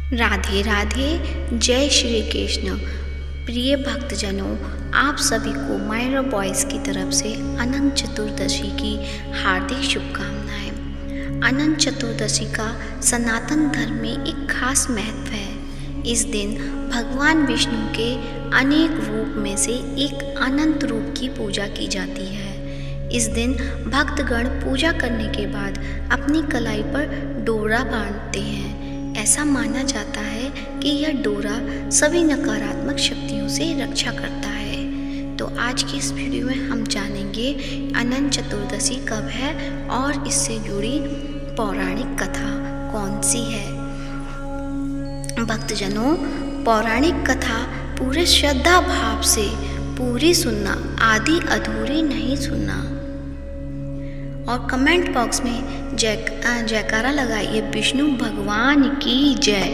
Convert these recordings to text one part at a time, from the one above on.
राधे राधे। जय श्री कृष्ण। प्रिय भक्तजनों, आप सभी को मायरा बॉयज़ की तरफ से अनंत चतुर्दशी की हार्दिक शुभकामनाएं। अनंत चतुर्दशी का सनातन धर्म में एक खास महत्व है। इस दिन भगवान विष्णु के अनेक रूप में से एक अनंत रूप की पूजा की जाती है। इस दिन भक्तगण पूजा करने के बाद अपनी कलाई पर डोरा बांधते हैं। ऐसा माना जाता है कि यह डोरा सभी नकारात्मक शक्तियों से रक्षा करता है। तो आज की इस वीडियो में हम जानेंगे अनंत चतुर्दशी कब है और इससे जुड़ी पौराणिक कथा कौन सी है। भक्तजनों, पौराणिक कथा पूरे श्रद्धा भाव से पूरी सुनना, आधी अधूरी नहीं सुनना। और कमेंट बॉक्स में जयकारा लगाइए, विष्णु भगवान की जय।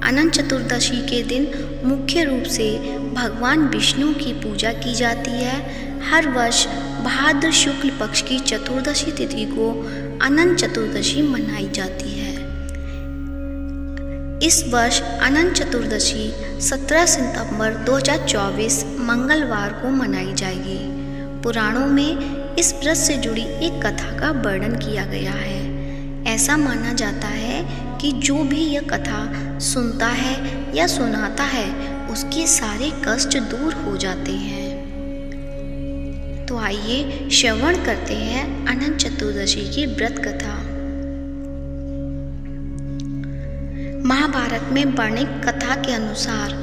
अनंत चतुर्दशी के दिन मुख्य रूप से भगवान विष्णु की पूजा की जाती है। हर वर्ष भाद्र शुक्ल पक्ष की चतुर्दशी तिथि को अनंत चतुर्दशी मनाई जाती है। इस वर्ष अनंत चतुर्दशी 17 सितंबर 2024 मंगलवार को मनाई जाएगी। पुराणों में इस व्रत से जुड़ी एक कथा का वर्णन किया गया है। ऐसा माना जाता है कि जो भी यह कथा सुनता है या सुनाता है, उसके सारे कष्ट दूर हो जाते हैं। तो आइए श्रवण करते हैं अनंत चतुर्दशी की व्रत कथा। महाभारत में वर्णित कथा के अनुसार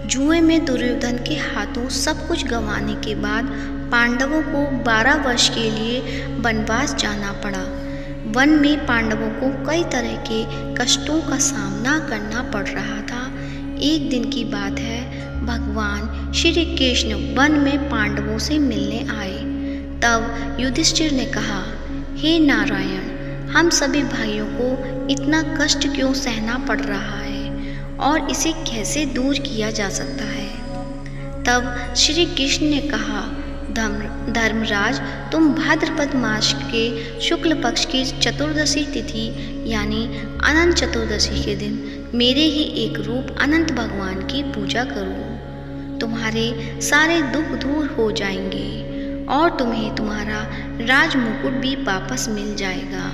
जुए में दुर्योधन के हाथों सब कुछ गंवाने के बाद पांडवों को 12 वर्ष के लिए वनवास जाना पड़ा। वन में पांडवों को कई तरह के कष्टों का सामना करना पड़ रहा था। एक दिन की बात है, भगवान श्री कृष्ण वन में पांडवों से मिलने आए। तब युधिष्ठिर ने कहा, हे नारायण, हम सभी भाइयों को इतना कष्ट क्यों सहना पड़ रहा है और इसे कैसे दूर किया जा सकता है। तब श्री कृष्ण ने कहा, धर्मराज, तुम भाद्रपद मास के शुक्ल पक्ष की चतुर्दशी तिथि यानी अनंत चतुर्दशी के दिन मेरे ही एक रूप अनंत भगवान की पूजा करो। तुम्हारे सारे दुख दूर हो जाएंगे और तुम्हें तुम्हारा राज मुकुट भी वापस मिल जाएगा।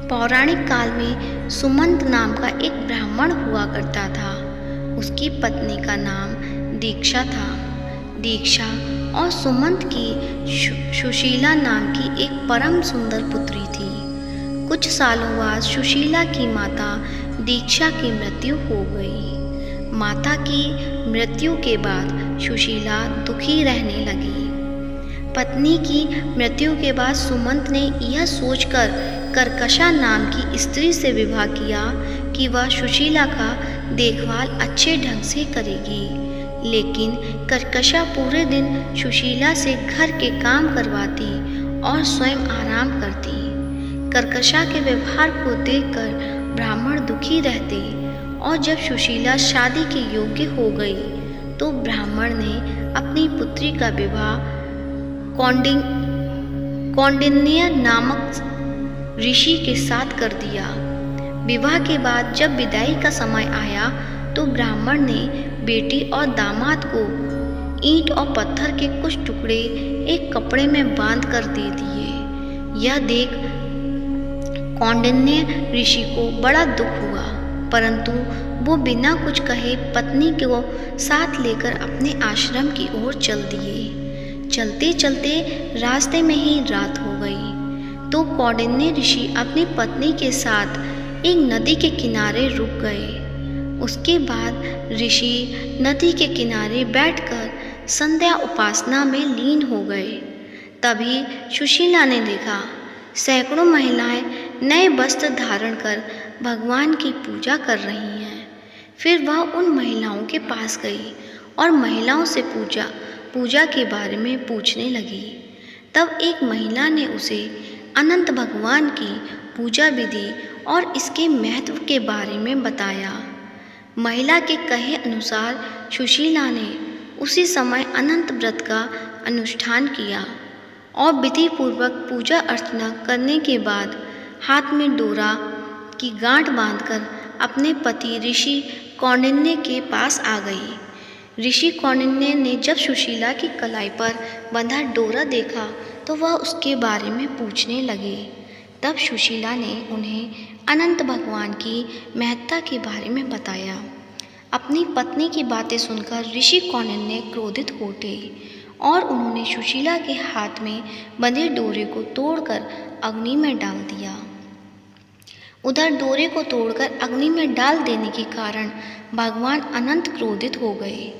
पौराणिक काल में सुमंत नाम का एक ब्राह्मण हुआ करता था। उसकी पत्नी का नाम दीक्षा था। दीक्षा और सुमंत की सुशीला नाम की एक परम सुंदर पुत्री थी। कुछ सालों बाद सुशीला की माता दीक्षा की मृत्यु हो गई। माता की मृत्यु के बाद सुशीला दुखी रहने लगी। पत्नी की मृत्यु के बाद सुमंत ने यह सोचकर कर्कशा नाम की स्त्री से विवाह किया कि वह सुशीला का देखभाल अच्छे ढंग से करेगी। लेकिन कर्कशा पूरे दिन सुशीला से घर के काम करवाती और स्वयं आराम करती। कर्कशा के व्यवहार को देखकर ब्राह्मण दुखी रहते और जब सुशीला शादी के योग्य हो गई तो ब्राह्मण ने अपनी पुत्री का विवाह कौंडिन्य नामक ऋषि के साथ कर दिया। विवाह के बाद जब विदाई का समय आया तो ब्राह्मण ने बेटी और दामाद को ईंट और पत्थर के कुछ टुकड़े एक कपड़े में बांध कर दे दिए। यह देख कौंडिन्य ऋषि को बड़ा दुख हुआ, परंतु वो बिना कुछ कहे पत्नी को साथ लेकर अपने आश्रम की ओर चल दिए। चलते चलते रास्ते में ही रात हो गई तो कौंडिन्य ऋषि अपनी पत्नी के साथ एक नदी के किनारे रुक गए। उसके बाद ऋषि नदी के किनारे बैठकर संध्या उपासना में लीन हो गए। तभी सुशीला ने देखा सैकड़ों महिलाएं नए वस्त्र धारण कर भगवान की पूजा कर रही हैं। फिर वह उन महिलाओं के पास गई और महिलाओं से पूजा के बारे में पूछने लगी। तब एक महिला ने उसे अनंत भगवान की पूजा विधि और इसके महत्व के बारे में बताया। महिला के कहे अनुसार सुशीला ने उसी समय अनंत व्रत का अनुष्ठान किया और विधि पूर्वक पूजा अर्चना करने के बाद हाथ में डोरा की गांठ बांधकर अपने पति ऋषि कौंडिन्य के पास आ गई। ऋषि कौंडिन्य ने जब सुशीला की कलाई पर बंधा डोरा देखा तो वह उसके बारे में पूछने लगे। तब सुशीला ने उन्हें अनंत भगवान की महत्ता के बारे में बताया। अपनी पत्नी की बातें सुनकर ऋषि कौंडिन्य क्रोधित हो उठे और उन्होंने सुशीला के हाथ में बंधे डोरे को तोड़कर अग्नि में डाल दिया। उधर डोरे को तोड़कर अग्नि में डाल देने के कारण भगवान अनंत क्रोधित हो गए।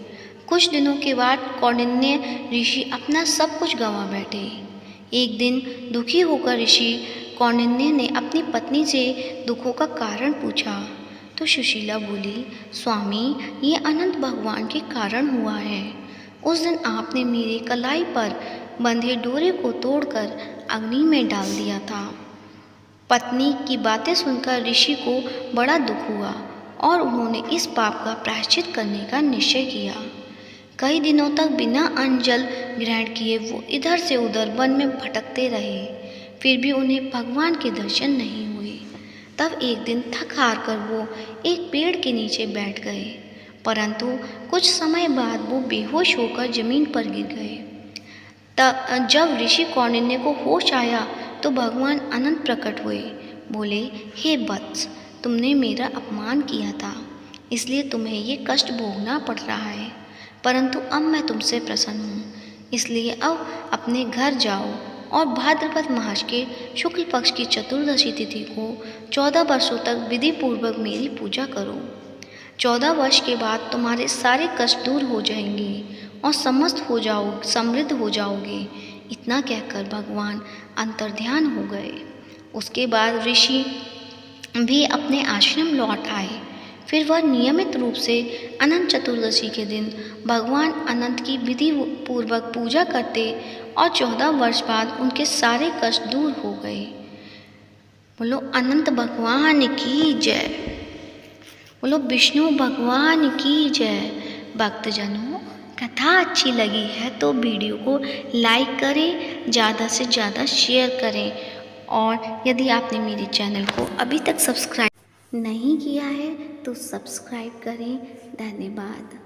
कुछ दिनों के बाद कौंडिन्य ऋषि अपना सब कुछ गंवा बैठे। एक दिन दुखी होकर ऋषि कौंडिन्य ने अपनी पत्नी से दुखों का कारण पूछा तो सुशीला बोली, स्वामी, ये अनंत भगवान के कारण हुआ है। उस दिन आपने मेरी कलाई पर बंधे डोरे को तोड़कर अग्नि में डाल दिया था। पत्नी की बातें सुनकर ऋषि को बड़ा दुख हुआ और उन्होंने इस पाप का प्रायश्चित करने का निश्चय किया। कई दिनों तक बिना अन्न जल ग्रहण किए वो इधर से उधर वन में भटकते रहे, फिर भी उन्हें भगवान के दर्शन नहीं हुए। तब एक दिन थक हार कर वो एक पेड़ के नीचे बैठ गए, परंतु कुछ समय बाद वो बेहोश होकर जमीन पर गिर गए। तब जब ऋषि कौंडिन्य को होश आया तो भगवान अनंत प्रकट हुए। बोले, हे वत्स, तुमने मेरा अपमान किया था, इसलिए तुम्हें ये कष्ट भोगना पड़ रहा है, परंतु अब मैं तुमसे प्रसन्न हूँ, इसलिए अब अपने घर जाओ और भाद्रपद मास के शुक्ल पक्ष की चतुर्दशी तिथि को 14 वर्षों तक विधि पूर्वक मेरी पूजा करो। 14 वर्ष के बाद तुम्हारे सारे कष्ट दूर हो जाएंगे और समृद्ध हो जाओगे। इतना कहकर भगवान अंतर्ध्यान हो गए। उसके बाद ऋषि भी अपने आश्रम लौट आए। फिर वह नियमित रूप से अनंत चतुर्दशी के दिन भगवान अनंत की विधि पूर्वक पूजा करते और 14 वर्ष बाद उनके सारे कष्ट दूर हो गए। बोलो अनंत भगवान की जय। बोलो विष्णु भगवान की जय। भक्तजनों, कथा अच्छी लगी है तो वीडियो को लाइक करें, ज़्यादा से ज़्यादा शेयर करें और यदि आपने मेरे चैनल को अभी तक सब्सक्राइब नहीं किया है तो सब्सक्राइब करें। धन्यवाद।